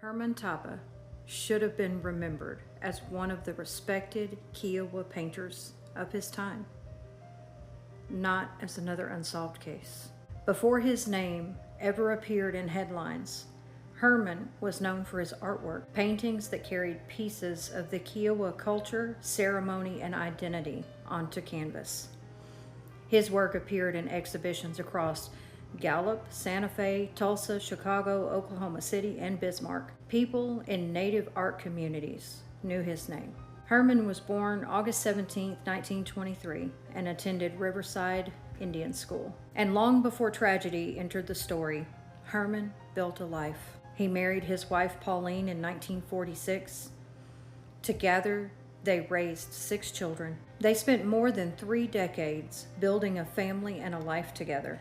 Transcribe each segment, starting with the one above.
Herman Toppah should have been remembered as one of the respected Kiowa painters of his time, not as another unsolved case. Before his name ever appeared in headlines, Herman was known for his artwork, paintings that carried pieces of the Kiowa culture, ceremony, and identity onto canvas. His work appeared in exhibitions across Gallup, Santa Fe, Tulsa, Chicago, Oklahoma City, and Bismarck. People in Native art communities knew his name. Herman was born August 17, 1923, and attended Riverside Indian School. And long before tragedy entered the story, Herman built a life. He married his wife Pauline in 1946. Together, they raised 6 children. They spent more than 3 decades building a family and a life together.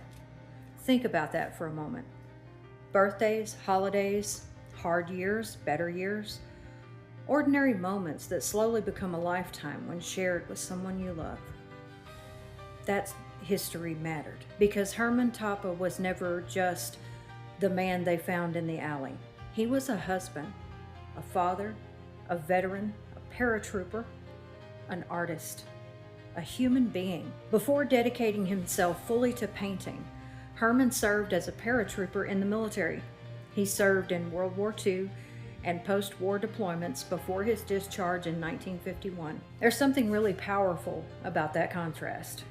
Think about that for a moment. Birthdays, holidays, hard years, better years, ordinary moments that slowly become a lifetime when shared with someone you love. That history mattered, because Herman Toppah was never just the man they found in the alley. He was a husband, a father, a veteran, a paratrooper, an artist, a human being. Before dedicating himself fully to painting, Herman served as a paratrooper in the military. He served in World War II and post-war deployments before his discharge in 1951. There's something really powerful about that contrast.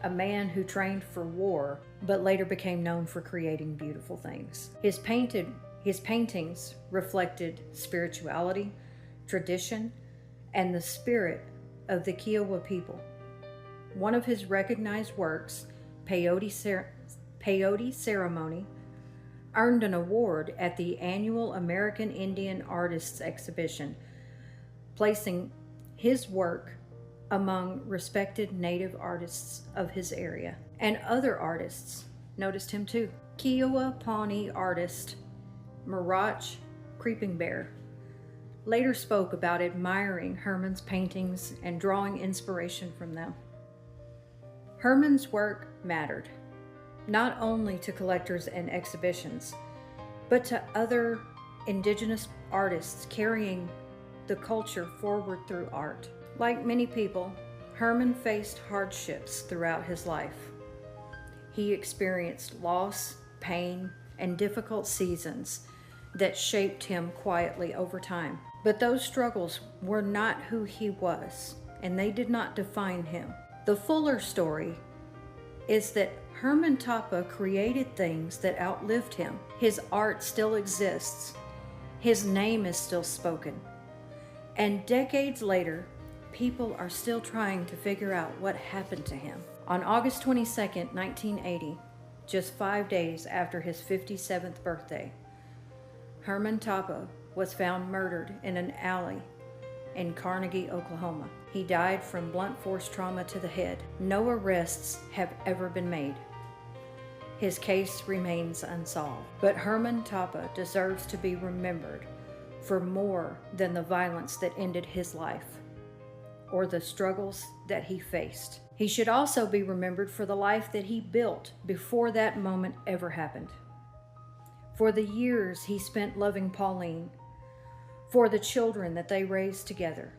A man who trained for war, but later became known for creating beautiful things. His paintings reflected spirituality, tradition, and the spirit of the Kiowa people. One of his recognized works, Peyote Ceremony, earned an award at the annual American Indian Artists Exhibition, placing his work among respected Native artists of his area. And other artists noticed him too. Kiowa Pawnee artist Mirach Creeping Bear later spoke about admiring Herman's paintings and drawing inspiration from them. Herman's work mattered, not only to collectors and exhibitions, but to other Indigenous artists carrying the culture forward through art. Like many people, Herman faced hardships throughout his life. He experienced loss, pain, and difficult seasons that shaped him quietly over time. But those struggles were not who he was, and they did not define him. The fuller story is that Herman Toppah created things that outlived him. His art still exists. His name is still spoken. And decades later, people are still trying to figure out what happened to him. On August 22, 1980, just 5 days after his 57th birthday, Herman Toppah was found murdered in an alley in Carnegie, Oklahoma. He died from blunt force trauma to the head. No arrests have ever been made. His case remains unsolved. But Herman Toppah deserves to be remembered for more than the violence that ended his life or the struggles that he faced. He should also be remembered for the life that he built before that moment ever happened. For the years he spent loving Pauline, for the children that they raised together,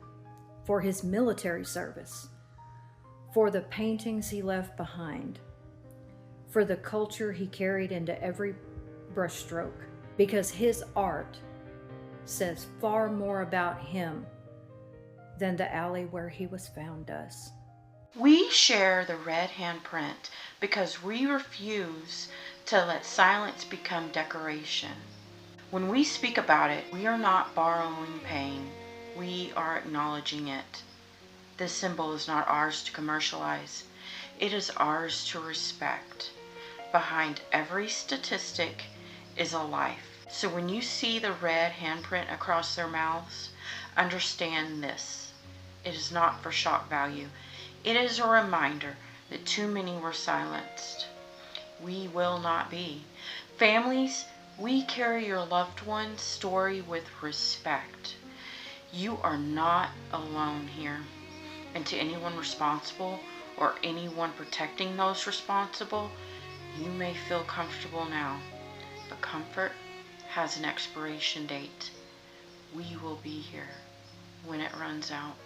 for his military service, for the paintings he left behind, for the culture he carried into every brushstroke, because his art says far more about him than the alley where he was found does. We share the red handprint because we refuse to let silence become decoration. When we speak about it, we are not borrowing pain. We are acknowledging it. This symbol is not ours to commercialize. It is ours to respect. Behind every statistic is a life. So when you see the red handprint across their mouths, understand this. It is not for shock value. It is a reminder that too many were silenced. We will not be. Families, we carry your loved one's story with respect. You are not alone here. And to anyone responsible or anyone protecting those responsible, you may feel comfortable now, but comfort has an expiration date. We will be here when it runs out.